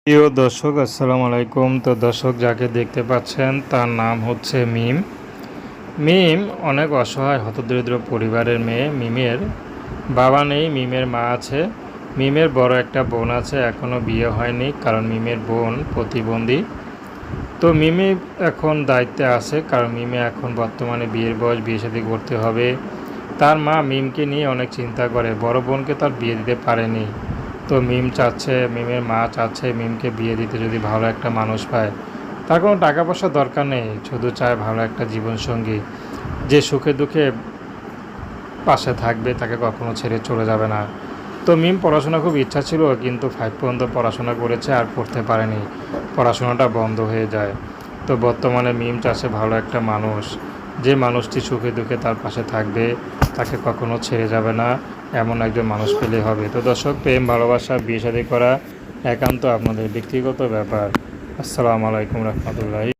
প্রিয় দর্শক আসসালামু আলাইকুম। তো দর্শক যাকে দেখতে পাচ্ছেন তার নাম হচ্ছে মিম। মিম অনেক অসহায় হতদরিদ্র পরিবারের মেয়ে। মিমের বাবা নেই, মিমের মা আছে। মিমের বড় একটা বোন আছে, এখনও বিয়ে হয়নি কারণ মিমের বোন প্রতিবন্ধী। তো মিমি এখন দায়িত্বে আছে কারণ মিমে এখন বর্তমানে বিয়ের বয়স, বিয়ে শাদী করতে হবে। তার মা মিমকে নিয়ে অনেক চিন্তা করে, বড় বোনকে তার বিয়ে দিতে পারেনি। তো মিমের মা চাচ্ছে মিমকে বিয়ে দিতে যদি ভালো একটা মানুষ পায়। তার কোনো টাকা পয়সার দরকার নেই, শুধু চায় ভালো একটা জীবনসঙ্গী যে সুখে দুঃখে পাশে থাকবে, তাকে কখনো ছেড়ে চলে যাবে না। তো মিম পড়াশোনা খুব ইচ্ছা ছিল, কিন্তু 5 পর্যন্ত পড়াশোনা করেছে আর পড়তে পারেনি, পড়াশোনাটা বন্ধ হয়ে যায়। তো বর্তমানে মিম চাচ্ছে ভালো একটা মানুষ, যে মানুষটি সুখে দুঃখে তার পাশে থাকবে, তাকে কখনো ছেড়ে যাবে না, এমন একজন মানুষ পেলে হবে। তো দর্শক, প্রেম ভালোবাসা বিয়ে শাদী করা একান্ত আপনাদের ব্যক্তিগত ব্যাপার। আসসালামু আলাইকুম রহমতুল্লাহ।